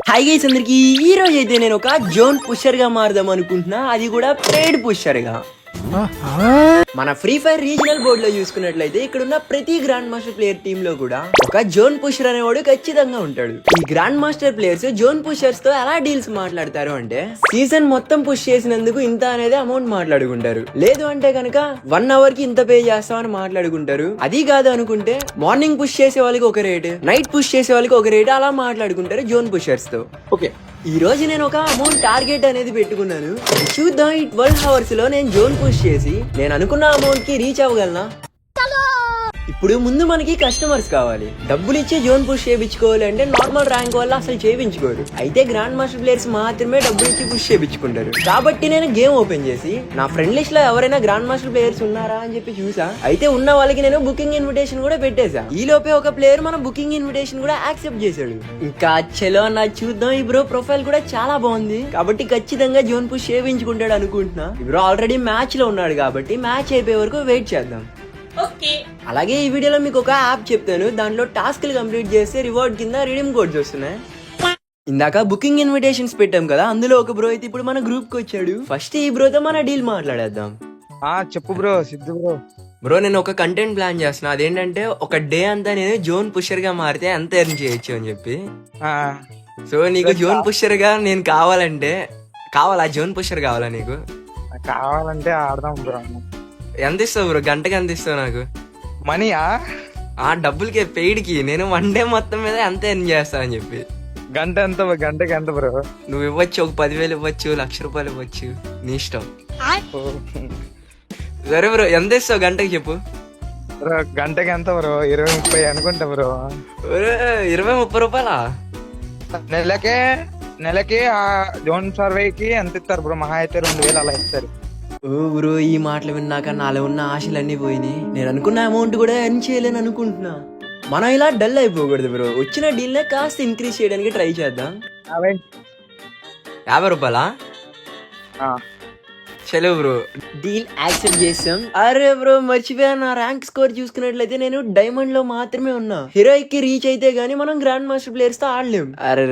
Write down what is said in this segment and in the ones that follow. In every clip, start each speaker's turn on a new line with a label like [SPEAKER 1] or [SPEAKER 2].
[SPEAKER 1] Hi guys అందరికి ఈ రోజు అయితే నేను ఒక జోన్ పుషర్ గా మారదాం అనుకుంటున్నా, అది కూడా పెయిడ్ పుషర్ గా. మన ఫ్రీ ఫైర్ రీజనల్ బోర్డ్ లో చూసుకున్నట్లయితే ఇక్కడ ఉన్న ప్రతి గ్రాండ్ మాస్టర్ ప్లేయర్ టీమ్ లో కూడా ఒక జోన్ పుషర్ అనేవాడు ఖచ్చితంగా ఉంటాడు. ఈ grand master players zone pushers తో ఎలా డీల్స్ మాట్లాడతారు అంటే, సీజన్ మొత్తం పుష్ చేసినందుకు ఇంత అనేది అమౌంట్ మాట్లాడుకుంటారు. లేదు అంటే కనుక 1 hour కి ఇంత పే చేస్తామని మాట్లాడుకుంటారు. అది కాదు అనుకుంటే మార్నింగ్ పుష్ చేసే వాళ్ళకి ఒక రేట్, నైట్ పుష్ చేసే వాళ్ళకి ఒక రేట్, అలా మాట్లాడుకుంటారు జోన్ పుషర్స్ తో. ఓకే, ఈ రోజు నేను ఒక అమౌంట్ టార్గెట్ అనేది పెట్టుకున్నాను. చూద్దాం ఈ 12 hours లో నేను జోన్ పుష్ చేసి నేను అనుకున్న అమౌంట్ కి రీచ్ అవ్వగలనా. ఇప్పుడు ముందు మనకి కస్టమర్స్ కావాలి. డబ్బులు ఇచ్చి జోన్ పుష్ చేయించుకోవాలి అంటే నార్మల్ ర్యాంక్ వల్ల అసలు చేయించుకోరు. అయితే గ్రాండ్ మాస్టర్ ప్లేయర్స్ మాత్రమే డబ్బులు ఇచ్చి పుష్ చేయించుకుంటారు. కాబట్టి నేను గేమ్ ఓపెన్ చేసి నా ఫ్రెండ్ లిస్ట్ లో ఎవరైనా గ్రాండ్ మాస్టర్ ప్లేయర్స్ ఉన్నారా అని చెప్పి చూసా. అయితే ఉన్న వాళ్ళకి నేను బుకింగ్ ఇన్విటేషన్ కూడా పెట్టేశా. ఈ లోపే ఒక ప్లేయర్ మన బుకింగ్ ఇన్విటేషన్ కూడా యాక్సెప్ట్ చేశాడు. ఇంకా చలో నా చూద్దాం. ఈ బ్రో ప్రొఫైల్ కూడా చాలా బాగుంది కాబట్టి ఖచ్చితంగా జోన్ పుష్ చేయించుకుంటాడు అనుకుంటున్నా. ఈ బ్రో ఆల్రెడీ మ్యాచ్ లో ఉన్నాడు కాబట్టి మ్యాచ్ అయిపోయే వరకు వెయిట్ చేద్దాం. అలాగే ఈ వీడియోలో మీకు ఒక యాప్ చెప్తాను. దాంట్లో టాస్క్లు కంప్లీట్ చేస్తే రివార్డ్ కింద రిడీమ్ కోడ్స్ వస్తున్నాయి. ఇందాక బుకింగ్ ఇన్విటేషన్స్ పెట్టాం కదా, అందులో ఒక బ్రో అయితే ఇప్పుడు మన గ్రూప్ కి వచ్చాడు. ఫస్ట్ ఈ బ్రోతో మన డీల్ మాట్లాడేద్దాం.
[SPEAKER 2] చెప్పు బ్రో. సిద్ధు బ్రో.
[SPEAKER 1] బ్రో నేను ఒక కంటెంట్ ప్లాన్ చేస్తున్నా. అదేంటంటే ఒక డే అంతా నేను జోన్ పుషర్ గా మారితే ఎంత ఎర్న్ చేయొచ్చు అని చెప్పి. సో నీకు జోన్ పుషర్ గా నేను కావాలంటే కావాలా? జోన్ పుషర్ కావాలా నీకు?
[SPEAKER 2] కావాలంటే ఆడదాం బ్రో.
[SPEAKER 1] ఎంత ఇస్తావు బ్రో? గంటకి ఎంత ఇస్తావు నాకు?
[SPEAKER 2] మనీయా?
[SPEAKER 1] ఆ డబ్బులకి పెయిడ్ కి నేను 1 day మొత్తం మీద ఎంత ఎర్న్ చేస్తా అని చెప్పి.
[SPEAKER 2] గంట ఎంత? గంటకి ఎంత బ్రో?
[SPEAKER 1] నువ్వు ఇవ్వచ్చు, ఒక 10,000 ఇవ్వచ్చు, ₹1,00,000 ఇవ్వచ్చు, నీ ఇష్టం. సరే బ్రో, ఎంత ఇస్తావు గంటకి చెప్పు.
[SPEAKER 2] బ్రో గంటకి ఎంత బ్రో? 20-30 అనుకుంటా బ్రో.
[SPEAKER 1] 20-30 రూపాయలా?
[SPEAKER 2] నెలకి ఆ జోన్ సర్వేకి ఎంత ఇస్తారు బ్రో? మహా అయితే 2,000 అలా ఇస్తారు.
[SPEAKER 1] ఓ బ్రో, ఈ మాటలు విన్నాక నాలో ఉన్న ఆశలన్నీ పోయినాయి. నేను అనుకున్న అమౌంట్ కూడా ఎర్న్ చేయలేను అనుకుంటున్నా. మనం ఇలా డల్ అయిపోకూడదు బ్రో. వచ్చిన డీల్ నే కాస్త ఇంక్రీజ్ చేయడానికి ట్రై చేద్దాం. 50 రూపాయలా? చలో బ్రో, డీల్ యాక్సెప్ట్ చేసాం. అరే బ్రో మర్చిపోయా, నా ర్యాంక్ స్కోర్ చూసుకున్నట్లయితే నేను డైమండ్ లో మాత్రమే ఉన్నా. హీరోయిక్ కి రీచ్ అయితే గానీ మనం గ్రాండ్ మాస్టర్ ప్లేయర్స్ తో ఆడలేం. అరే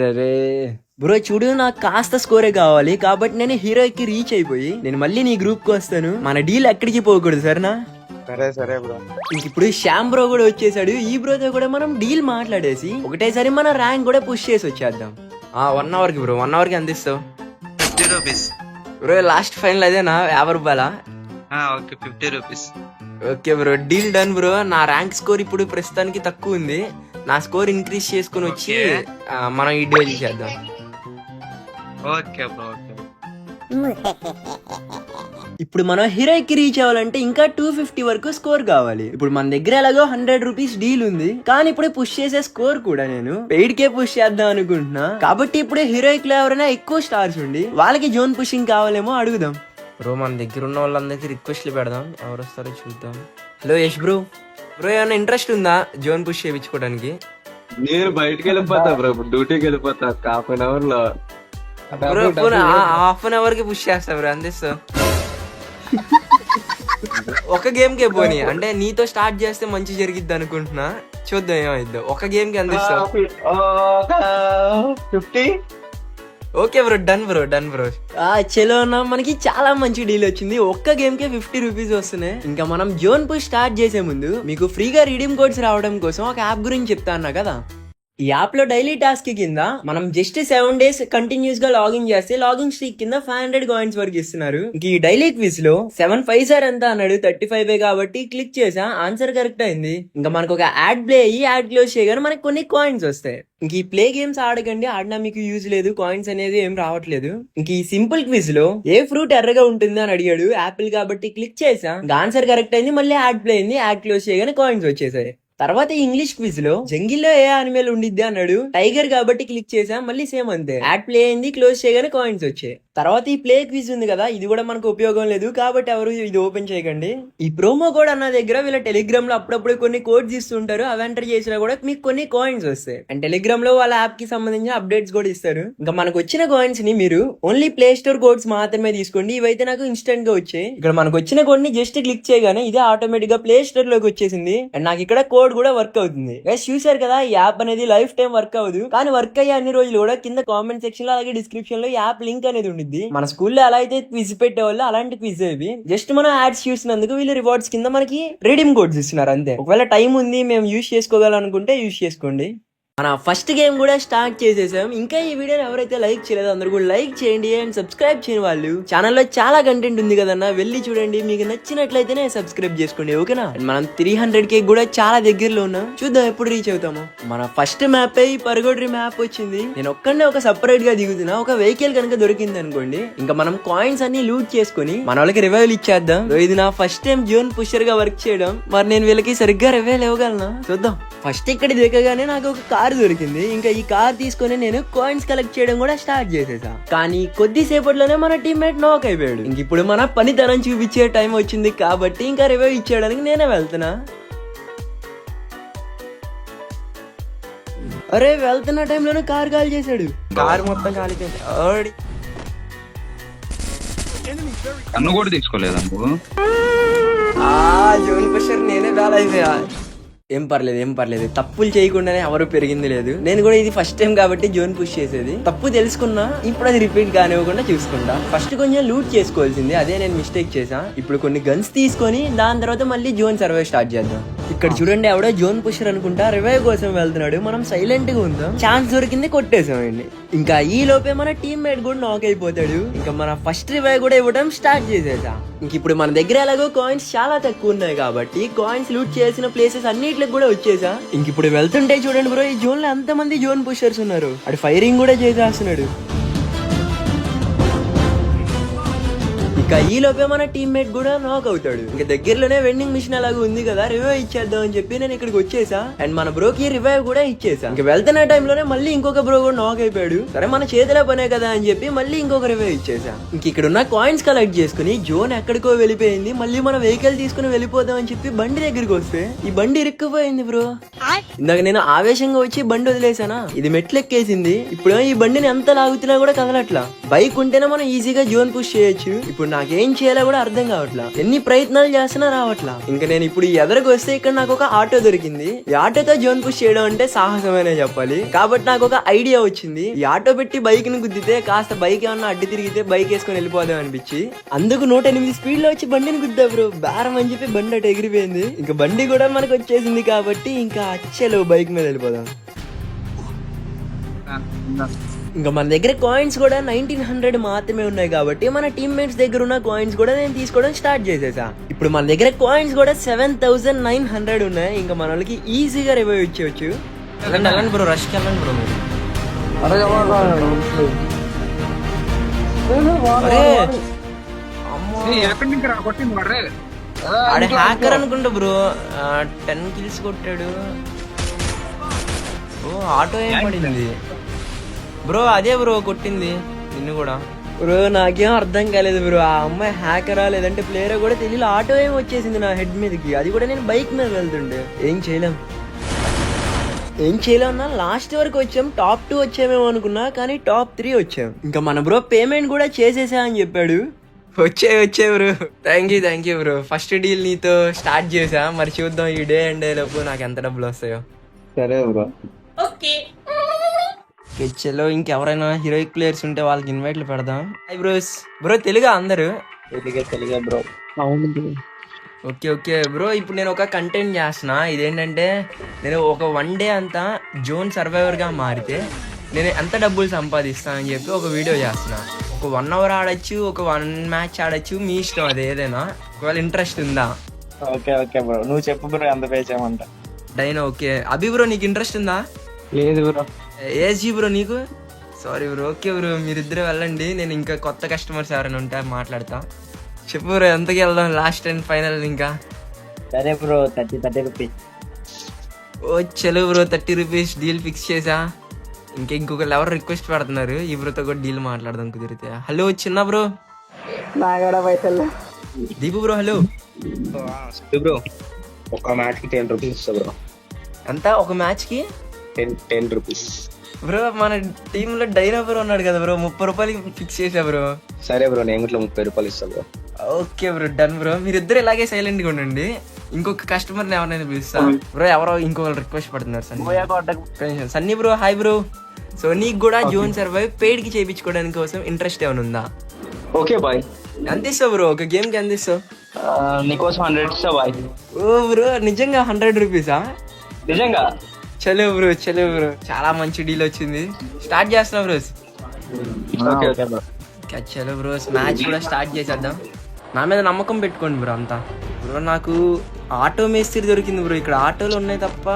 [SPEAKER 1] బ్రో చూడు, నాకు కాస్త స్కోరే కావాలి కాబట్టి నేను హీరోయిక్ కి రీచ్ అయిపోయి నేను మళ్ళీ నీ గ్రూప్ కు వస్తాను. మన డీల్ ఎక్కడికి పోకూడదు సరేనా?
[SPEAKER 2] సరే బ్రో.
[SPEAKER 1] ఇప్పుడు శ్యామ్ బ్రో కూడా వచ్చేసాడు. ఈ బ్రోతో కూడా మనం డీల్ మాట్లాడేసి ఒకటేసారి మన ర్యాంక్ కూడా పుష్ చేసి వచ్చేద్దాం. 1 hour కి బ్రో, 1 hour కి ఎంత ఇస్తావు?
[SPEAKER 3] 50 రూపీస్
[SPEAKER 1] బ్రో. లాస్ట్ ఫైనల్ అదేనా? 50 రూపాయలా?
[SPEAKER 3] Okay, 50 rupees.
[SPEAKER 1] Okay bro, deal done bro. నా ర్యాంక్ స్కోర్ ఇప్పుడు ప్రస్తుతానికి తక్కువ ఉంది. నా స్కోర్ ఇంక్రీజ్ చేసుకుని వచ్చి మనం ఈ డీల్ చేద్దాం.
[SPEAKER 3] Okay bro.
[SPEAKER 1] ఇప్పుడు మనం హీరోయిక్ కి రీచ్ అవ్వాలంటే ఇంకా 250 వరకు స్కోర్ కావాలి. ఇప్పుడు మన దగ్గర ఎలాగో 100 రూపీస్ డీల్ ఉంది, కానీ ఇప్పుడే పుష్ చేసే స్కోర్ కూడా నేను పెయిడ్ కే పుష్ చేద్దాం అనుకుంటున్నా. కాబట్టి ఇప్పుడే హీరోయిక్ లో ఎవరైనా ఎక్కువ స్టార్స్ ఉండి వాళ్ళకి జోన్ పుషింగ్ కావాలేమో అడుగుదాం. బ్రో మన దగ్గర ఉన్న వాళ్ళందరికీ రిక్వెస్ట్లు పెడదాం, ఎవరు వస్తారో చూద్దాం. Hello Yash bro. బ్రో ఏమైనా ఇంట్రెస్ట్ ఉందా జోన్ పుష్ చేయించుకోవడానికి?
[SPEAKER 4] నేను బయటకి వెళ్ళిపోతా బ్రో, డ్యూటీకి వెళ్ళిపోతా. ½ an hour లో
[SPEAKER 1] ½ an hour కి పుష్ చేస్తా బ్రో. అందిస్తా ఒక గేమ్ కే పోనీ, అంటే నీతో స్టార్ట్ చేస్తే మంచి జరిగిద్ది అనుకుంటున్నా. చూద్దాం ఏమైద్దాం. ఒక గేమ్ కి అందిస్తా.
[SPEAKER 4] 50.
[SPEAKER 1] Okay bro, done bro. చలో అన్న, మనకి చాలా మంచి డీల్ వచ్చింది. ఒక్క గేమ్ కే 50 రూపీస్ వస్తున్నాయి. ఇంకా మనం జోన్ పుష్ స్టార్ట్ చేసే ముందు మీకు ఫ్రీగా రిడీమ్ కోడ్స్ రావడం కోసం ఒక యాప్ గురించి చెప్తా అన్నా కదా. ఈ యాప్ లో డైలీ టాస్క్ కింద మనం జస్ట్ 7 days కంటిన్యూస్ గా లాగిన్ చేస్తే లాగిన్ స్ట్రీక్ కింద 500 కాయిన్స్ వరకు ఇస్తున్నారు. ఇంక ఈ డైలీ క్విజ్ లో 7 5 సార్ ఎంత అన్నాడు, 35 కాబట్టి క్లిక్ చేసా. ఆన్సర్ కరెక్ట్ అయింది. ఇంకా మనకు ఒక యాడ్ ప్లే అయ్యి యాడ్ క్లోజ్ చేయగానే మనకి కొన్ని కాయిన్స్ వస్తాయి. ఇంక ఈ ప్లే గేమ్స్ ఆడకండి, ఆడినా మీకు యూజ్ లేదు, కాయిన్స్ అనేది ఏం రావట్లేదు. ఇంక ఈ సింపుల్ క్విజ్ లో ఏ ఫ్రూట్ ఎర్రగా ఉంటుంది అని అడిగాడు. యాపిల్ కాబట్టి క్లిక్ చేసా. ఆన్సర్ కరెక్ట్ అయింది. మళ్ళీ యాడ్ ప్లే అయింది, యాడ్ క్లోజ్ చేయగానే కాయిన్స్ వచ్చేసాయి. తర్వాత ఇంగ్లీష్ క్విజ్ లో జంగిల్లో ఏ యానిమల్ ఉండిద్ది అన్నాడు. టైగర్ కాబట్టి క్లిక్ చేసా. మళ్ళీ సేమ్ అంతే, యాడ్ ప్లే అయింది, క్లోజ్ చేయగానే కాయిన్స్ వచ్చాయి. తర్వాత ఈ ప్లే క్విజ్ ఉంది కదా, ఇది కూడా మనకు ఉపయోగం లేదు కాబట్టి ఎవరు ఇది ఓపెన్ చేయకండి. ఈ ప్రోమో కోడ్ అన్న దగ్గర వీళ్ళ టెలిగ్రామ్ లో అప్పుడప్పుడు కొన్ని కోడ్స్ ఇస్తుంటారు, అవి ఎంటర్ చేసినా కూడా మీకు కొన్ని కాయిన్స్ వస్తాయి. అండ్ టెలిగ్రామ్ లో వాళ్ళ యాప్ కి సంబంధించిన అప్డేట్స్ కూడా ఇస్తారు. ఇంకా మనకు వచ్చిన కాయిన్స్ ని మీరు ఓన్లీ ప్లే స్టోర్ కోడ్స్ మాత్రమే తీసుకోండి. ఇవైతే నాకు ఇన్స్టెంట్ గా వచ్చాయి. ఇక్కడ మనకు వచ్చిన కోడ్ ని జస్ట్ క్లిక్ చేయగానే ఇదే ఆటోమేటిక్ గా ప్లే స్టోర్ లోకి వచ్చేసింది. అండ్ నాకు ఇక్కడ కోడ్ కూడా వర్క్ అవుతుంది. గైస్ చూసారు కదా, ఈ యాప్ అనేది లైఫ్ టైం వర్క్ అవ్వదు, కానీ వర్క్ అయ్యే అన్ని రోజులు కూడా కింద కామెంట్ సెక్షన్ లో అలాగే డిస్క్రిప్షన్ లో యాప్ లింక్ అనేది ఉంది. మన స్కూల్లో ఎలా అయితే క్విజ్ పెట్టేవాళ్ళు అలాంటి క్విజ్ ఇవి. జస్ట్ మనం యాడ్స్ చూసినందుకు వీళ్ళు రివార్డ్స్ కింద మనకి రిడీమ్ కోడ్స్ ఇస్తున్నారు అంతే. ఒకవేళ టైం ఉంది మేము యూజ్ చేసుకోగలనుకుంటే యూజ్ చేసుకోండి. మన ఫస్ట్ గేమ్ కూడా స్టార్ట్ చేసేసాం. ఇంకా ఈ వీడియోని ఎవరైతే లైక్ చేయలేదో అందరూ కూడా లైక్ చేయండి. అండ్ సబ్స్క్రైబ్ చేయని వాళ్ళు ఛానల్లో చాలా కంటెంట్ ఉంది కదన్నా, వెళ్ళి చూడండి. మీకు నచ్చినట్లయితేనే సబ్స్క్రైబ్ చేసుకోండి, ఓకేనా? మనం 300K కూడా చాలా దగ్గరలో ఉన్నాం. చూద్దాం ఎప్పుడు రీచ్ అవుతాము. మన ఫస్ట్ మ్యాప్ ఈ పరగొడ్రి మ్యాప్ వచ్చింది. నేను ఒక్కడే ఒక సపరేట్ గా దిగుతున్నా. ఒక వెహికల్ కనుక దొరికింది అనుకోండి, ఇంకా మనం కాయిన్స్ అన్ని లూట్ చేసుకుని మన వాళ్ళకి రివైవల్ ఇచ్చేద్దాం. ఇది నా ఫస్ట్ టైం జోన్ పుషర్ గా వర్క్ చేయడం. మరి నేను వీళ్ళకి సరిగ్గా రివైవల్ ఇవ్వగలనా చూద్దాం. ఫస్ట్ ఇక్కడ దిగగానే నాకు ఒక కార్ దొరికింది. ఇంకా ఈ కార్ తీసుకొని నేను కాయిన్స్ కలెక్ట్ చేయడం కూడా స్టార్ట్ చేసేసా. కానీ కొద్దిసేపట్లోనే మన టీమ్మేట్ నాక్ అయిపోయాడు. ఇంక ఇప్పుడు మన పనితనం చూపించే టైం వచ్చింది కాబట్టి ఇంకా రివైవ్ ఇచ్చేయడానికి నేనే వెళ్తున్నా. అరే వెళ్తున్న టైంలోనే కార్ కాల్ చేశాడు. కార్ మొత్తం కాలిపోయింది.
[SPEAKER 2] కన్ను కూడా తీసుకోలేదా నువ్వు?
[SPEAKER 1] జోన్ పుషర్ నేనే బాల్ అయిపోయా. ఏం పర్లేదు తప్పులు చేయకుండానే ఎవరు పెరిగింది లేదు. నేను కూడా ఇది ఫస్ట్ టైం కాబట్టి జోన్ పుష్ చేసేది. తప్పు తెలుసుకున్నా ఇప్పుడు అది రిపీట్ కానివ్వకుండా చూసుకుంటా. ఫస్ట్ కొంచెం లూట్ చేసుకోవాల్సింది, అదే నేను మిస్టేక్ చేసా. ఇప్పుడు కొన్ని గన్స్ తీసుకొని దాని తర్వాత మళ్ళీ జోన్ సర్వే స్టార్ట్ చేద్దాం. ఇక్కడ చూడండి, ఎవడో జోన్ పుషర్ అనుకుంటా రివైవ్ కోసం వెళ్తున్నాడు. మనం సైలెంట్ గా ఉందాం. ఛాన్స్ దొరికింది కొట్టేసామండి. ఇంకా ఈ లోపే మన టీమ్మేట్ కూడా నాక్ అయిపోతాడు. ఇంకా మన ఫస్ట్ రివైవ్ కూడా ఇవ్వడం స్టార్ట్ చేసేసా. ఇంక ఇప్పుడు మన దగ్గర ఎలాగో కాయిన్స్ చాలా తక్కువ ఉన్నాయి కాబట్టి కాయిన్స్ లూట్ చేసిన ప్లేసెస్ అన్నిటికి కూడా వచ్చేసా. ఇంక ఇప్పుడు వెళ్తుంటే చూడండి బ్రో, ఈ జోన్ లో ఎంత మంది జోన్ పుషర్స్ ఉన్నారు. అటు ఫైరింగ్ కూడా చేసేస్తున్నాడు. ఇక ఈ లోపే మన టీమ్మేట్ కూడా నాక్ అవుతాడు. ఇంకా దగ్గరలోనే వెండింగ్ మిషన్ అలాగే ఉంది కదా, రివైవ్ ఇచ్చేద్దాం అని చెప్పి నేను ఇక్కడికి వచ్చేసా. అండ్ మన బ్రోకి రివైవ్ కూడా ఇచ్చేసా. ఇంకా వెళ్తున్న టైంలోనే మళ్ళీ ఇంకొక బ్రో కూడా నాక్ అయిపోయాడు. సరే మన చేతిలో పనే కదా అని చెప్పి మళ్ళీ ఇంకొక రివైవ్ ఇచ్చేసా. ఇంక ఇక్కడ ఉన్న కాయిన్స్ కలెక్ట్ చేసుకుని జోన్ ఎక్కడికో వెళ్ళిపోయింది. మళ్ళీ మన వెహికల్ తీసుకుని వెళ్ళిపోదాం అని చెప్పి బండి దగ్గరికి వస్తే ఈ బండి ఇరుక్కుపోయింది బ్రో. ఇందాక నేను ఆవేశంగా వచ్చి బండి వదిలేసానా, ఇది మెట్లు ఎక్కేసింది. ఇప్పుడు ఈ బండిని ఎంత లాగుతున్నా కూడా కదలట్లా. బైక్ ఉంటేనే మనం ఈజీగా జోన్ పుష్ చేయొచ్చు. ఇప్పుడు నాకేం చేయాలో కూడా అర్థం కావట్లా. ఎన్ని ప్రయత్నాలు చేస్తున్నా రావట్లా. ఇంకా నేను ఇప్పుడు ఎదురుకు వస్తే ఇక్కడ నాకు ఒక ఆటో దొరికింది. ఈ ఆటోతో జోన్ పుష్ చేయడం అంటే సాహసమనే చెప్పాలి. కాబట్టి నాకు ఒక ఐడియా వచ్చింది. ఈ ఆటో పెట్టి బైక్ ని గుద్దితే కాస్త బైక్ ఏమన్నా అడ్డు తిరిగితే బైక్ వేసుకొని వెళ్ళిపోదాం అనిపించి అందుకు 108 స్పీడ్ లో వచ్చి బండిని గుద్దా బ్రో. బేరం అని చెప్పి బండి అటు ఎగిరిపోయింది. ఇంకా బండి కూడా మనకు వచ్చేసింది కాబట్టి ఇంకా అచ్చలు బైక్ మీద వెళ్ళిపోదాం. ఇంకా మన దగ్గర కాయిన్స్ కూడా 1900 మాత్రమే ఉన్నాయి కాబట్టి మన టీమ్మేట్స్ దగ్గర ఉన్న కాయిన్స్ కూడా నేను తీసుకోవడం స్టార్ట్ చేసేసా. ఇప్పుడు మన దగ్గర కాయిన్స్ కూడా 7900 ఉన్నాయి. ఇంకా మన వాళ్ళకి ఈజీగా రివైవ్ ఇచ్చేవచ్చు. వెళ్ళండి బ్రో, రష్ కి వెళ్ళండి బ్రో మీరు. అడే హ్యాకర్ అనుకుంటా బ్రో, 10 kills కొట్టాడు. ఓ ఆటో ఏం పడింది బ్రో? అదే బ్రో కొట్టింది నిన్ను కూడా బ్రో. నాకేం అర్థం కాలేదు బ్రో, ఆ అమ్మాయి హ్యాకరా లేదంటే ప్లేయరా కూడా తెలియదు. ఆటో ఏం వచ్చేసింది నా హెడ్ మీదకి, అది కూడా నేను బైక్ మీద వెళ్తుండే. ఏం చేయలేం అన్నా. లాస్ట్ వరకు వచ్చాం, టాప్ 2 వచ్చామేమో అనుకున్నా, కానీ టాప్ 3 వచ్చాం. ఇంకా మన బ్రో పేమెంట్ కూడా చేసేసా అని చెప్పాడు. వచ్చే bro, thank you bro. First deal నీతో స్టార్ట్ చేసా. మరి చూద్దాం ఈ డే అండ్ డే లోపు నాకు ఎంత డబ్బులు వస్తాయో.
[SPEAKER 4] సరే బ్రో.
[SPEAKER 1] చలో ఇంకెవరైనా హీరోయిక్ ప్లేయర్స్ ఉంటే వాళ్ళకి ఇన్వైట్లు పెడదాం. High bros. బ్రో తెలుగా అందరు?
[SPEAKER 4] తెలుగే బ్రో.
[SPEAKER 1] Okay bro. ఇప్పుడు నేను ఒక కంటెంట్ చేస్తున్నా. ఇదేంటంటే నేను ఒక 1 day అంతా జోన్ సర్వైవర్ గా మారితే నేను ఎంత డబ్బులు సంపాదిస్తాను అని చెప్పి ఒక వీడియో చేస్తున్నా. ఒక 1 hour ఆడచ్చు, ఒక 1 match ఆడచ్చు, మీ ఇష్టం అది ఏదైనా. ఒకవేళ ఇంట్రెస్ట్ ఉందా?
[SPEAKER 5] ఓకే బ్రో, నువ్వు చెప్పు బ్రో ఎంత పే చేయమంట.
[SPEAKER 1] డైనా ఓకే. అభి బ్రో నీకు ఇంట్రెస్ట్ ఉందా?
[SPEAKER 4] లేదు బ్రో.
[SPEAKER 1] ఏజీ బ్రో నీకు? Sorry bro. ఓకే బ్రో, మీరిద్దరు వెళ్ళండి. నేను ఇంకా కొత్త కస్టమర్స్ ఎవరైనా ఉంటే మాట్లాడతా. చెప్పు బ్రో, ఎంతకి వెళ్దాం లాస్ట్ అండ్ ఫైనల్? ఇంకా
[SPEAKER 5] సరే బ్రో, 30 రూపీస్.
[SPEAKER 1] ఓ చలో బ్రో, 30 రూపీస్ డీల్ ఫిక్స్ చేసా. ఇంకొకళ్ళు ఎవరు రిక్వెస్ట్ పెడుతున్నారు ఈ బ్రోతో కూడా డీల్ మాట్లాడదాం కుదిరితే. హలో చిన్న బ్రో.
[SPEAKER 5] నాగడ పైసలు
[SPEAKER 1] దీపు బ్రో హలో.
[SPEAKER 5] బ్రో ఒక మ్యాచ్ కి 10 రూపీస్ ఇస్తా బ్రో.
[SPEAKER 1] ఎంత ఒక మ్యాచ్ కి
[SPEAKER 5] 10 రూపీస్
[SPEAKER 1] బ్రో. మన టీమ్ లో డైనా బ్రో ఉన్నాడు కదా బ్రో, 30 రూపాయలకి ఫిక్స్ చేసా బ్రో.
[SPEAKER 5] సరే బ్రో, నేను ఇట్లా 30 రూపాయలు ఇస్తా bro.
[SPEAKER 1] Okay bro, done bro. మీరిద్దరు ఇలాగే సైలెంట్ గా ఉండండి. ఇంకొక కస్టమర్ ని ఎవరైనా పిలుస్తా బ్రో. ఎవరో ఇంకొకరు రిక్వెస్ట్ పడుతున్నారు Sunny. Sunny bro hi bro. So నీకు కూడా జోన్ సర్వైవ్ పెయిడ్ కి చేయించుకోవడానికి కోసం ఇంట్రెస్ట్ ఏమైనా ఉందా?
[SPEAKER 5] Okay bye.
[SPEAKER 1] ఎంత ఇస్తావు బ్రో ఒక గేమ్ కి? ఎంత ఇస్తావు?
[SPEAKER 5] నీకోసం 100 ఇస్తా బాయ్.
[SPEAKER 1] ఓ బ్రో నిజంగా 100 రూపీసా?
[SPEAKER 5] నిజంగా?
[SPEAKER 1] చలో బ్రో చలో బ్రో, చాలా మంచి డీల్ వచ్చింది. స్టార్ట్ చేస్తున్నా బ్రోస్. చలో బ్రోస్, మ్యాచ్ కూడా స్టార్ట్ చేసేద్దాం. నా మీద నమ్మకం పెట్టుకోండి బ్రో అంతా. బ్రో నాకు ఆటో మేస్త్రి దొరికింది బ్రో. ఇక్కడ ఆటోలు ఉన్నాయి తప్ప.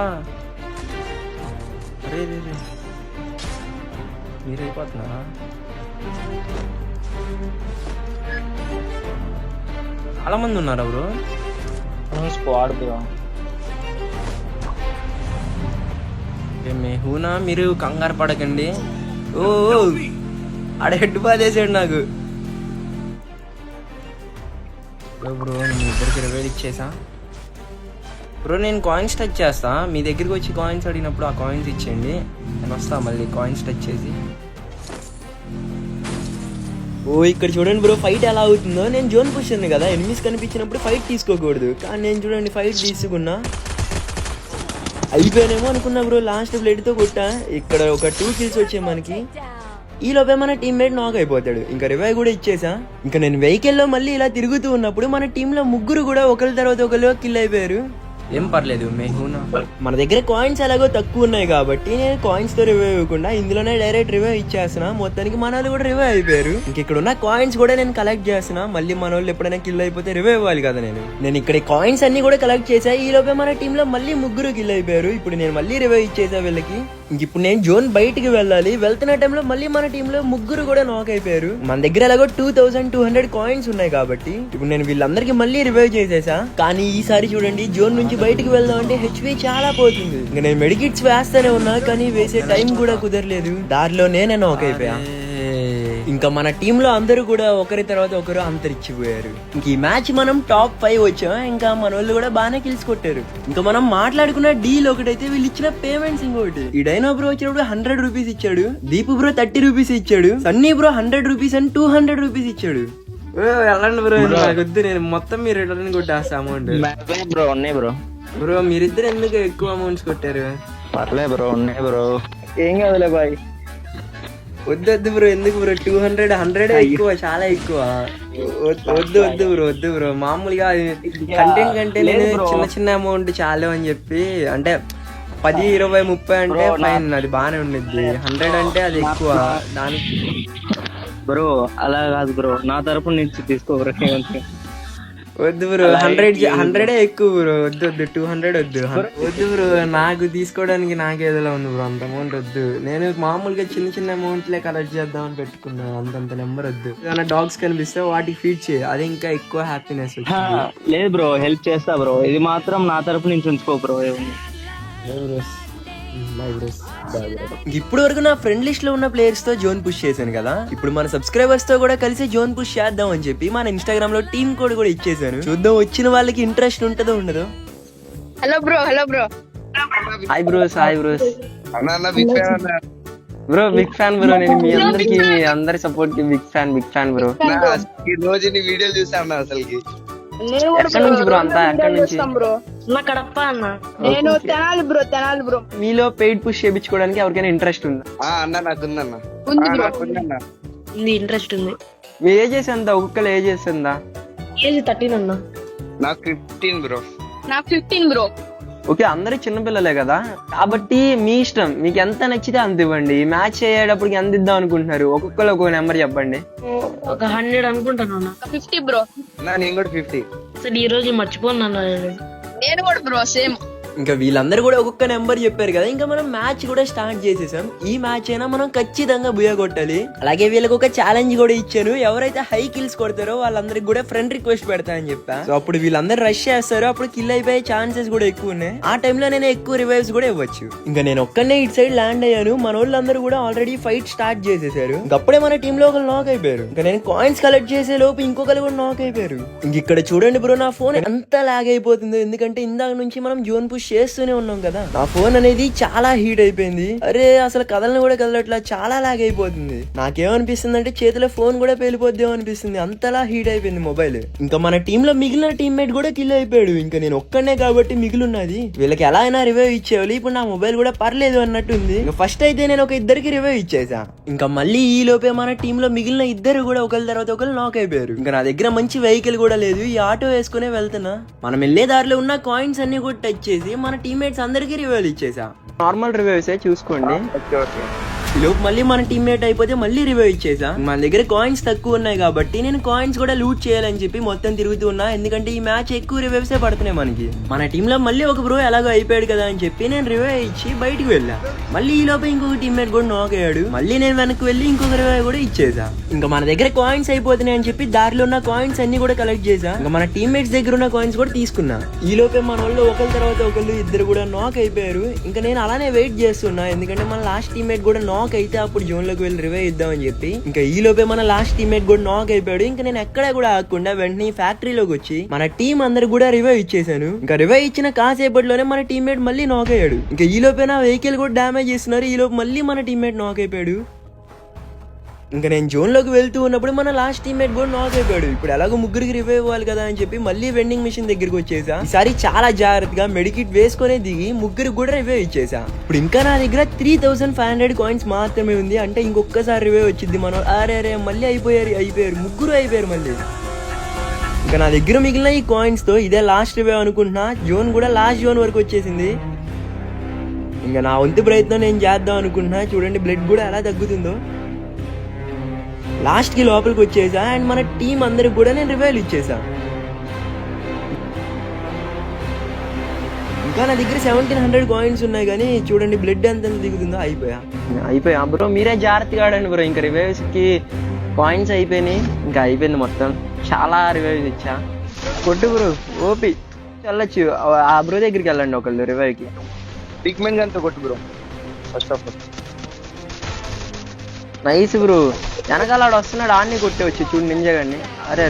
[SPEAKER 1] అరే మీరు అయిపోతున్నారా? చాలా మంది ఉన్నారా బ్రో?
[SPEAKER 5] Squad bro.
[SPEAKER 1] మెహూనా మీరు కంగారు పడకండి. ఓ ఆడ హెడ్ బాల్ వేసాడు నాకు. బ్రో మీ ఇద్దరికి రివైడ్ ఇచ్చేసా బ్రో. నేను కాయిన్స్ టచ్ చేస్తా, మీ దగ్గరికి వచ్చి కాయిన్స్ అడిగినప్పుడు ఆ కాయిన్స్ ఇచ్చేయండి. నేను వస్తా మళ్ళీ కాయిన్స్ టచ్ చేసి. ఓ ఇక్కడ చూడండి బ్రో ఫైట్ ఎలా అవుతుందో. నేను జోన్ పొజిషన్ కదా, ఎనిమిస్ కనిపించినప్పుడు ఫైట్ తీసుకోకూడదు, కానీ నేను చూడండి ఫైట్ తీసుకున్నా. అయిపోయానేమో అనుకున్నా బ్రో, లాస్ట్ బ్లేడ్తో కొట్టా. ఇక్కడ ఒక 2 కిల్స్ వచ్చాయి మనకి. ఈ లోపే మన టీమ్మేట్ నాక్ అయిపోతాడు. ఇంకా రివైవ్ కూడా ఇచ్చేసా. ఇంకా నేను వెహికల్లో మళ్ళీ ఇలా తిరుగుతూ ఉన్నప్పుడు మన టీంలో ముగ్గురు కూడా ఒకరి తర్వాత ఒకరు కిల్ అయిపోయారు. ఏం పర్లేదు మెహూనా, మన దగ్గర కాయిన్స్ ఎలాగో తక్కువ ఉన్నాయి కాబట్టి నేను కాయిన్స్ తో రివైవ్ ఇవ్వకుండా ఇందులోనే డైరెక్ట్ రివైవ్ ఇచ్చేస్తున్నా. మొత్తానికి మన వాళ్ళు కూడా రివైవ్ అయిపోయారు. ఇంక ఇక్కడ ఉన్న కాయిన్స్ కూడా నేను కలెక్ట్ చేస్తున్నా. మళ్ళీ మన వాళ్ళు ఎప్పుడైనా కిల్ అయిపోతే రివైవ్ ఇవ్వాలి కదా. నేను ఇక్కడ కాయిన్స్ అన్ని కూడా కలెక్ట్ చేసా. ఈ లోపే మన టీంలో మళ్ళీ ముగ్గురు కిల్ అయిపోయారు. ఇప్పుడు నేను మళ్ళీ రివైవ్ ఇచ్చేసా వీళ్ళకి. ఇంక ఇప్పుడు నేను జోన్ బయటికి వెళ్ళాలి. వెళ్తున్న టైంలో మళ్ళీ మన టీంలో ముగ్గురు కూడా నాక్ అయిపోయారు. మన దగ్గర ఎలాగో 2200 కాయిన్స్ ఉన్నాయి కాబట్టి ఇప్పుడు నేను వీళ్ళందరికీ మళ్ళీ రివైవ్ చేసేసా. కానీ ఈసారి చూడండి జోన్ నుంచి బయటికి వెళ్దాం అంటే హెచ్పి చాలా పోతుంది. ఇంకా నేను మెడికిట్స్ వేస్తానే ఉన్నా, కానీ వేసే టైం కూడా కుదరలేదు. దారిలో నేనే నాక్ అయిపోయా. ఇంకా మన టీంలో అందరూ కూడా ఒకరి తర్వాత ఒకరు అంతరిచ్చిపోయారు. ఇంక ఈ మ్యాచ్ మనం టాప్ 5 వచ్చాం. ఇంకా మన వాళ్ళు కూడా బాగానే కిల్స్ కొట్టారు. ఇంకా మనం మాట్లాడుకున్న డీల్ ఒకటైతే వీళ్ళు ఇచ్చిన పేమెంట్స్ ఇంకొకటి. ఈ డైనో బ్రో వచ్చినప్పుడు 100 రూపీస్ ఇచ్చాడు. దీపు బ్రో 30 రూపీస్ ఇచ్చాడు. Sunny bro 100 rupees and 200 rupees ఇచ్చాడు. వెళ్ళండి బ్రో, వద్దు నేను మొత్తం మీరు రిటర్న్ కొట్టేస్తా అమౌంట్.
[SPEAKER 5] బ్రో ఉన్నాయి బ్రో.
[SPEAKER 1] బ్రో మీరిద్దరు ఎందుకు ఎక్కువ అమౌంట్స్ కొట్టారు?
[SPEAKER 5] పర్లే బ్రో, ఉన్నాయి బ్రో, ఏం కాదులే బాయ్.
[SPEAKER 1] వద్దు బ్రో, ఎందుకు బ్రో? 200 ఎక్కువ, చాలా ఎక్కువ. వద్దు బ్రో. మామూలుగా కంటెంట్ కంటే నేను చిన్న అమౌంట్ చాలు అని చెప్పి, అంటే 10, 20, 30 అంటే ఫైన్, అది బాగానే ఉండిద్ది. 100 అంటే అది ఎక్కువ. దానికి
[SPEAKER 5] బ్రో అలా కాదు బ్రో, నా తరపు నుంచి తీసుకో బ్రో.
[SPEAKER 1] వద్దు బ్రో, 100 ఎక్కువ బ్రో. వద్దు 200 వద్దు బ్రో. నాకు తీసుకోవడానికి నాకేదోలా ఉంది బ్రో. అంత అమౌంట్ వద్దు. నేను మామూలుగా చిన్న అమౌంట్లే కలెక్ట్ చేద్దామని పెట్టుకున్నా. అంతంత నెంబర్ వద్దు. ఏమైనా డాగ్స్ కనిపిస్తే వాటికి ఫీడ్ చేయి, అది ఇంకా ఎక్కువ హ్యాపీనెస్.
[SPEAKER 5] లేదు బ్రో, హెల్ప్ చేస్తా బ్రో. ఇది మాత్రం నా తరపు నుంచి ఉంచుకో బ్రో.
[SPEAKER 1] ఇప్పుడు వరకు నా ఫ్రెండ్ లిస్ట్ లో ఉన్న ప్లేయర్స్ తో జోన్ పుష్ చేశాను కదా. ఇప్పుడు మన సబ్స్క్రైబర్స్ తో కూడా కలిసి జోన్ పుష్ చేద్దాం అని చెప్పి మన ఇన్స్టాగ్రామ్ లో టీమ్ కోడ్ కూడా ఇచ్చేసాను. చూద్దాం వచ్చిన వాళ్ళకి ఇంట్రెస్ట్ ఉంటుందో ఉండదో.
[SPEAKER 6] Hello bro.
[SPEAKER 1] Hi bros.
[SPEAKER 2] అన్న బిగ్ ఫ్యాన్ అన్న.
[SPEAKER 1] Bro big fan bro. నేను మీ అందరి సపోర్ట్ కి బిగ్ ఫ్యాన్ బ్రో.
[SPEAKER 2] ఈ రోజు నీ వీడియోలు చూసాను అసలుకి.
[SPEAKER 1] ఎక్కడి నుంచి బ్రో? అంతా ఎక్కడి నుంచి?
[SPEAKER 6] నేను తెనాలి బ్రో.
[SPEAKER 1] మీలో పెయిడ్ పుష్ చేయించుకోవడానికి ఎవరికైనా ఇంట్రెస్ట్ ఉందా?
[SPEAKER 2] అన్న నాకుందన్న.
[SPEAKER 6] ఇంట్రెస్ట్ ఉంది.
[SPEAKER 1] మీ ఏజెస్ ఎంత? ఒక్కొక్కరు ఏజెస్ ఎంత?
[SPEAKER 6] ఏజ్ 13 అన్న.
[SPEAKER 2] నాకు 15 బ్రో.
[SPEAKER 6] నాకు 15 బ్రో.
[SPEAKER 1] ఓకే, అందరూ చిన్నపిల్లలే కదా, కాబట్టి మీ ఇష్టం. మీకు ఎంత నచ్చితే అంత ఇవ్వండి. మ్యాచ్ అయ్యేటప్పటికి ఎంత ఇద్దాం అనుకుంటున్నారు? ఒక్కొక్కరు ఒక నెంబర్ చెప్పండి.
[SPEAKER 6] ఒక 100 అనుకుంటాను. 50 బ్రో.
[SPEAKER 2] నేను కూడా 50.
[SPEAKER 6] అసలు ఈ రోజు మర్చిపోను. నేను కూడా బ్రో సేమ్.
[SPEAKER 1] ఇంకా వీళ్ళందరూ కూడా ఒక్కొక్క నెంబర్ చెప్పారు కదా, ఇంకా మనం మ్యాచ్ కూడా స్టార్ట్ చేసేసాం. ఈ మ్యాచ్ అయినా మనం ఖచ్చితంగా బుయ్య కొట్టాలి. అలాగే వీళ్ళకి ఒక ఛాలెంజ్ కూడా ఇచ్చాను, ఎవరైతే హై కిల్స్ కొడతారో వాళ్ళందరికి కూడా ఫ్రెండ్ రిక్వెస్ట్ పెడతా అని చెప్పా. సో అప్పుడు వీళ్ళందరూ రష్ చేస్తారు, అప్పుడు కిల్ అయిపోయే ఛాన్సెస్ కూడా ఎక్కువ ఉన్నాయి. ఆ టైంలో నేను ఎక్కువ రివైవ్స్ కూడా ఇవ్వచ్చు. ఇంకా నేను ఒక్కనే ఇటు సైడ్ ల్యాండ్ అయ్యాను, మన వాళ్ళందరూ కూడా ఆల్రెడీ ఫైట్ స్టార్ట్ చేసేసారు. అప్పుడే మన టీమ్ లో ఒకరు నాక్ అయిపోయారు. ఇంకా నేను కాయిన్స్ కలెక్ట్ చేసే లోపు ఇంకొకరు కూడా నాక్ అయిపోయారు. ఇంక ఇక్కడ చూడండి బ్రో, నా ఫోన్ ఎంత లాగ్ అయిపోతుందో, ఎందుకంటే ఇందాక నుంచి మనం జోన్ పుష్ చేస్తూనే ఉన్నాం కదా. నా ఫోన్ అనేది చాలా హీట్ అయిపోయింది. అరే అసలు కదలను కూడా కదలట్లా, చాలా లాగ్ అయిపోతుంది. నాకేమనిపిస్తుంది అంటే చేతిలో ఫోన్ కూడా పేలిపోద్దేమో అనిపిస్తుంది, అంతలా హీట్ అయిపోయింది మొబైల్. ఇంకా మన టీమ్ లో మిగిలిన టీమ్మేట్ కూడా కిల్ అయిపోయాడు. ఇంకా నేను ఒక్కనే కాబట్టి మిగిలిన్నది, వీళ్ళకి ఎలా అయినా రివైవ్ ఇచ్చేవాలి. ఇప్పుడు నా మొబైల్ కూడా పర్లేదు అన్నట్టుంది. ఇంకా ఫస్ట్ అయితే నేను ఒక ఇద్దరికి రివైవ్ ఇచ్చేసా. ఇంకా మళ్ళీ ఈ లోపే మన టీమ్ లో మిగిలిన ఇద్దరు కూడా ఒకరి తర్వాత ఒకరు నాక్ అయిపోయారు. ఇంకా నా దగ్గర మంచి వెహికల్ కూడా లేదు, ఈ ఆటో వేసుకునే వెళ్తున్నా. మనం వెళ్లే దారిలో ఉన్న కాయిన్స్ అన్ని కూడా టచ్ చేసి మన టీమ్మేట్స్ అందరికి రివైవ్ ఇచ్చేసా. నార్మల్ రివైవ్స్ చూసుకోండి. ఈ లోపు మళ్ళీ మన టీమ్మేట్ అయిపోతే మళ్ళీ రివైవ్ ఇచ్చేసా. మన దగ్గర కాయిన్స్ తక్కువ ఉన్నాయి కాబట్టి నేను కాయిన్స్ కూడా లూట్ చేయాలని చెప్పి మొత్తం తిరుగుతూ ఉన్నా, ఎందుకంటే ఈ మ్యాచ్ ఎక్కువ రివైవ్స్ పడుతున్నాయి మనకి. మన టీమ్ లో మళ్ళీ ఒక బ్రో ఎలాగో అయిపోయాడు కదా అని చెప్పి నేను రివైవ్ ఇచ్చి బయటికి వెళ్ళా. మళ్ళీ ఈ లోపు ఇంకొక టీమ్మేట్ కూడా నాక్ అయ్యాడు. మళ్ళీ నేను వెనక్కి వెళ్ళి ఇంకొక రివైవ్ కూడా ఇచ్చేసా. ఇంకా మన దగ్గర కాయిన్స్ అయిపోతున్నాయి అని చెప్పి దారిలో ఉన్న కాయిన్స్ అన్ని కూడా కలెక్ట్ చేసా. ఇంకా మన టీమ్మేట్స్ దగ్గర ఉన్న కాయిన్స్ కూడా తీసుకున్నా. ఈ లోపే మన వాళ్ళు ఒకరి తర్వాత ఒకళ్ళు ఇద్దరు కూడా నాక్ అయిపోయారు. ఇంకా నేను అలానే వెయిట్ చేస్తున్నా, ఎందుకంటే మన లాస్ట్ టీమ్మేట్ కూడా నాక్ అయితే అప్పుడు జోన్ లోకి వెళ్ళి రివైవ్ ఇద్దామని చెప్పి. ఇంకా ఈ లోపే మన లాస్ట్ టీమ్మేట్ కూడా నాక్ అయిపోయాడు. ఇంకా నేను ఎక్కడ కూడా ఆగకుండా వెంటనే ఫ్యాక్టరీలోకి వచ్చి మన టీం అందరు కూడా రివైవ్ ఇచ్చేసాను. ఇంకా రివైవ్ ఇచ్చిన కాసేపట్లోనే మన టీమ్మేట్ మళ్ళీ నాక్ అయ్యాడు. ఇంకా ఈ లోపే నా వెహికల్ కూడా డ్యామేజ్ చేస్తున్నారు. ఈ లోపు మళ్ళీ మన టీమ్మేట్ నాక్ అయిపోయాడు. ఇంకా నేను జోన్ లోకి వెళ్తూ ఉన్నప్పుడు మన లాస్ట్ టీమ్మేట్ కూడా నాక్ అయిపోయాడు. ఇప్పుడు ఎలాగో ముగ్గురికి రివైవ్ అవ్వాలి కదా అని చెప్పి మళ్ళీ వెండింగ్ మిషన్ దగ్గరికి వచ్చేసా. ఈసారి చాలా జాగ్రత్తగా మెడికిట్ వేసుకునే దిగి ముగ్గురికి కూడా రివైవ్ ఇచ్చేసా. ఇప్పుడు ఇంకా నా దగ్గర 3500 కాయిన్స్ మాత్రమే ఉంది, అంటే ఇంకొకసారి రివైవ్ వచ్చింది. మనం అరే మళ్ళీ అయిపోయారు ముగ్గురు అయిపోయారు మళ్ళీ. ఇంకా నా దగ్గర మిగిలిన ఈ కాయిన్స్ తో ఇదే లాస్ట్ రివైవ్ అనుకుంటున్నా. జోన్ కూడా లాస్ట్ జోన్ వరకు వచ్చేసింది. ఇంకా నా వంతు ప్రయత్నం నేను చేద్దాం అనుకుంటున్నా. చూడండి బ్లడ్ కూడా ఎలా తగ్గుతుందో. లాస్ట్ కి లోపలికి వచ్చేసా అండ్ మన టీం అందరికి కూడా నేను రివైవ్ ఇచ్చేసా. ఇంకా నా దగ్గర 1700 కాయిన్స్ ఉన్నాయి, కానీ చూడండి బ్లడ్ ఎంత దిగుతుందో. అయిపోయా బ్రో, మీరే జాగ్రత్తగా ఆడండి బ్రో. ఇంకా రివైవ్స్ కి కాయిన్స్ అయిపోయినాయి, ఇంకా అయిపోయింది మొత్తం. చాలా రివైవ్స్ ఇచ్చా. కొట్టు బ్రో, ఓపి వెళ్ళొచ్చు. ఆ బ్రో దగ్గరికి వెళ్ళండి ఒకళ్ళు రివైవ్ కి.
[SPEAKER 2] ట్రీట్మెంట్ అంతా కొట్టు bro first of all.
[SPEAKER 1] Nice bro, వెనకాల వస్తున్నాడు, ఆన్ని కొట్టవచ్చు చూడు నింజగాడిని. అరే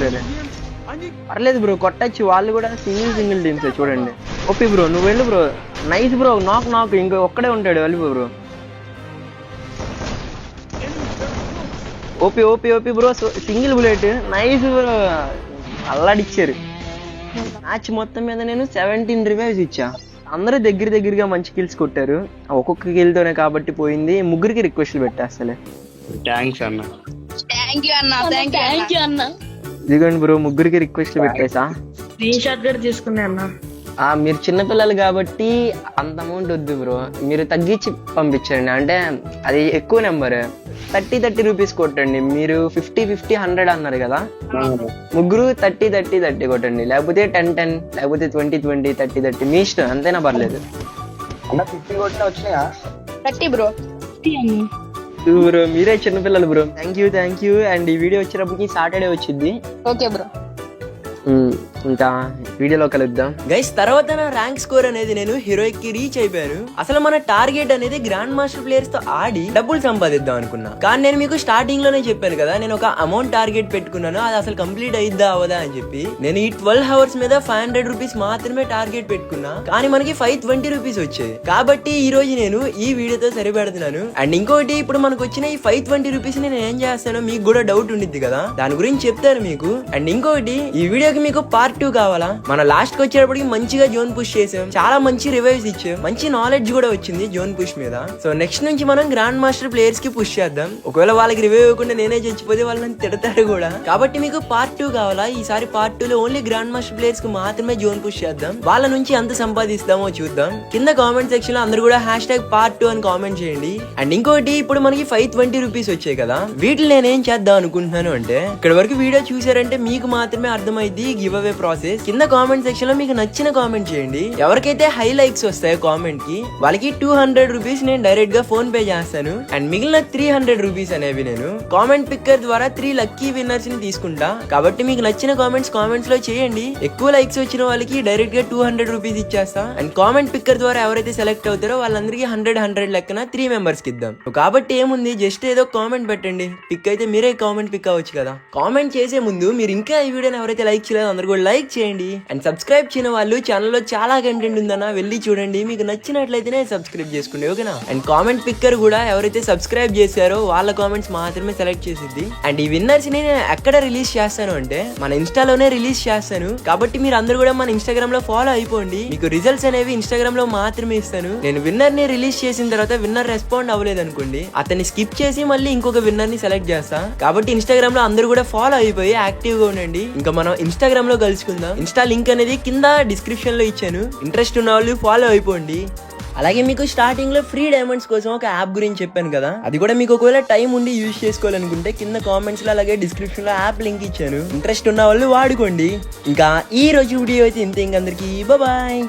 [SPEAKER 1] పర్లేదు బ్రో, కొట్టచ్చు. వాళ్ళు కూడా సింగిల్ టీమ్స్ చూడండి. ఓపి బ్రో, నువ్వు వెళ్ళు బ్రో. నైస్ బ్రో, నాక్ ఇంకో ఒక్కడే ఉంటాడు, వెళ్ళి bro. OP bro, single bullet. Nice bro, అల్లాడిచ్చారు. మ్యాచ్ మొత్తం మీద నేను 17 రివైవ్స్ ఇచ్చా. అందరూ దగ్గరగా మంచి కిల్స్ కొట్టారు. ఒక్కొక్క కిల్ తోనే కాబట్టి పోయింది. ముగ్గురికి రిక్వెస్ట్లు పెట్టేస్తలే.
[SPEAKER 5] థ్యాంక్స్ అన్న.
[SPEAKER 1] ఇదిగోండి బ్రో, ముగ్గురికి రిక్వెస్ట్లు పెట్టేసా.
[SPEAKER 6] స్క్రీన్ షాట్ కూడా తీసుకున్నా అన్న.
[SPEAKER 1] మీరు చిన్నపిల్లలు కాబట్టి అంత అమౌంట్ వద్దు బ్రో, మీరు తగ్గించి పంపించండి. అంటే అది ఎక్కువ నెంబర్, 30 రూపీస్ కొట్టండి. మీరు 50 100 అన్నారు కదా, ముగ్గురు 30 కొట్టండి. లేకపోతే 10 లేకపోతే 20 30 మీ ఇష్టం, అంతేనా పర్లేదు.
[SPEAKER 2] అన్న 50 కొట్టినా వచ్చినాయా?
[SPEAKER 6] 30 బ్రో.
[SPEAKER 1] బ్రో మీరే చిన్నపిల్లలు బ్రో. Thank you. అండ్ ఈ వీడియో వచ్చేటప్పటికి సాటర్డే వచ్చింది.
[SPEAKER 6] Okay bro.
[SPEAKER 1] ఇంకా వీడియోలో కలుద్దాం గైస్. తర్వాత నా ర్యాంక్ స్కోర్ అనేది నేను హీరోయిక్ కి రీచ్ అయిపోయాను. అసలు మన టార్గెట్ అనేది గ్రాండ్ మాస్టర్ ప్లేయర్స్ తో ఆడి డబ్బులు సంపాదిద్దాం అనుకున్నా. కానీ నేను మీకు స్టార్టింగ్ లోనే చెప్పాను కదా, నేను ఒక అమౌంట్ టార్గెట్ పెట్టుకున్నాను. అది అసలు కంప్లీట్ అయిద్దా అవదా అని చెప్పి నేను ఈ 12 hours మీద 500 రూపీస్ మాత్రమే టార్గెట్ పెట్టుకున్నా. కానీ మనకి 520 రూపీస్ వచ్చాయి. కాబట్టి ఈ రోజు నేను ఈ వీడియోతో సరిపెడుతున్నాను. అండ్ ఇంకోటి, ఇప్పుడు మనకు వచ్చిన ఈ 520 రూపీస్ నేను ఏం చేస్తానో మీకు కూడా డౌట్ ఉండిద్ది కదా, దాని గురించి చెప్తాను మీకు. అండ్ ఇంకోటి, ఈ వీడియోకి మీకు పార్ట్ 2 కావాలా? మన లాస్ట్ కి వచ్చేటప్పటికి మంచిగా జోన్ పుష్ చేసాం, చాలా మంచి రివైవ్స్ ఇచ్చాం, మంచి నాలెడ్జ్ కూడా వచ్చింది జోన్ పుష్ మీద. సో నెక్స్ట్ నుంచి మనం గ్రాండ్ మాస్టర్ ప్లేయర్స్ కి పుష్ చేద్దాం. ఒకవేళ వాళ్ళకి రివైవ్ ఇవ్వకుండా నేనే చచ్చిపోతే వాళ్ళని తిడతారు కూడా. కాబట్టి మీకు పార్ట్ 2 కావాలా? ఈసారి పార్ట్ 2 లో ఓన్లీ గ్రాండ్ మాస్టర్ ప్లేయర్స్ కి మాత్రమే జోన్ పుష్ చేద్దాం. వాళ్ళ నుంచి ఎంత సంపాదిస్తామో చూద్దాం. కింద కామెంట్ సెక్షన్ లో అందరూ కూడా #part2 అని కామెంట్ చేయండి. అండ్ ఇంకోటి, ఇప్పుడు మనకి 520 రూపీస్ వచ్చాయి కదా, వీటిని నేనేం చేద్దాం అనుకుంటున్నాను అంటే, ఇక్కడ వరకు వీడియో చూసారంటే మీకు మాత్రమే అర్థమైంది గివ్ అవే ప్రాసెస్. కింద కామెంట్ సెక్షన్ లో మీకు నచ్చిన కామెంట్ చేయండి. ఎవరికైతే హై లైక్స్ వస్తాయో కామెంట్ కి వాళ్ళకి 200 రూపీస్ నేను డైరెక్ట్ గా ఫోన్ పే చేస్తాను. అండ్ మిగిలిన 300 రూపీస్ అనేవి నేను కామెంట్ పిక్కర్ ద్వారా 3 లక్కీ విన్నర్స్ ని తీసుకుంటా. కాబట్టి మీకు నచ్చిన కామెంట్స్ లో చేయండి. ఎక్కువ లైక్స్ వచ్చిన వాళ్ళకి డైరెక్ట్ గా 200 రూపీస్ ఇచ్చేస్తా. అండ్ కామెంట్ పిక్కర్ ద్వారా ఎవరైతే సెలెక్ట్ అవుతారో వాళ్ళందరికీ 100 లెక్కన 3 మెంబర్స్ కి ఇద్దాం. కాబట్టి ఏముంది, జస్ట్ ఏదో కామెంట్ పెట్టండి. పిక్ అయితే మీరే కామెంట్ పిక్ అవ్వచ్చు కదా. కామెంట్ చేసే ముందు మీరు ఇంకా ఈ వీడియోని ఎవరైతే లైక్ చేయలేదో అందరూ కూడా లైక్ చేయండి. అండ్ సబ్స్క్రైబ్ చేయని వాళ్ళు ఛానల్లో చాలా కంటెంట్ ఉందన్న వెళ్ళి చూడండి. మీకు నచ్చినట్లయితేనే సబ్స్క్రైబ్ చేసుకోండి, ఓకేనా. అండ్ కామెంట్ పిక్కర్ కూడా ఎవరైతే సబ్స్క్రైబ్ చేశారో వాళ్ళ కామెంట్స్ మాత్రమే సెలెక్ట్ చేసిద్ది. అండ్ ఈ విన్నర్స్ ని నేను ఎక్కడ రిలీజ్ చేస్తాను అంటే మన ఇన్స్టాలోనే రిలీజ్ చేస్తాను. కాబట్టి మీరు అందరూ కూడా మన ఇన్స్టాగ్రామ్ లో ఫాలో అయిపోండి. మీకు రిజల్ట్స్ అనేవి ఇన్స్టాగ్రామ్ లో మాత్రమే ఇస్తాను. నేను విన్నర్ ని రిలీజ్ చేసిన తర్వాత విన్నర్ రెస్పాండ్ అవ్వలేదు అనుకోండి, అతన్ని స్కిప్ చేసి మళ్ళీ ఇంకొక విన్నర్ ని సెలెక్ట్ చేస్తా. కాబట్టి ఇన్స్టాగ్రామ్ లో అందరూ కూడా ఫాలో అయిపోయి యాక్టివ్ గా ఉండండి. ఇంకా మనం ఇన్స్టాగ్రామ్ లో కలుసుకుందాం. ఇన్స్టా లింక్ అనేది కింద డిస్క్రిప్షన్ లో ఇచ్చాను. ఇంట్రెస్ట్ ఉన్న వాళ్ళు ఫాలో అయిపోండి. అలాగే మీకు స్టార్టింగ్ లో ఫ్రీ డైమండ్స్ కోసం ఒక యాప్ గురించి చెప్పాను కదా, అది కూడా మీకు ఒకవేళ టైం ఉండి యూజ్ చేసుకోవాలనుకుంటే కింద కామెంట్స్ లో అలాగే డిస్క్రిప్షన్ లో యాప్ లింక్ ఇచ్చాను. ఇంట్రెస్ట్ ఉన్న వాళ్ళు వాడుకోండి. ఇంకా ఈ రోజు వీడియో అయితే ఇంతే. ఇంక అందరికి బాయ్.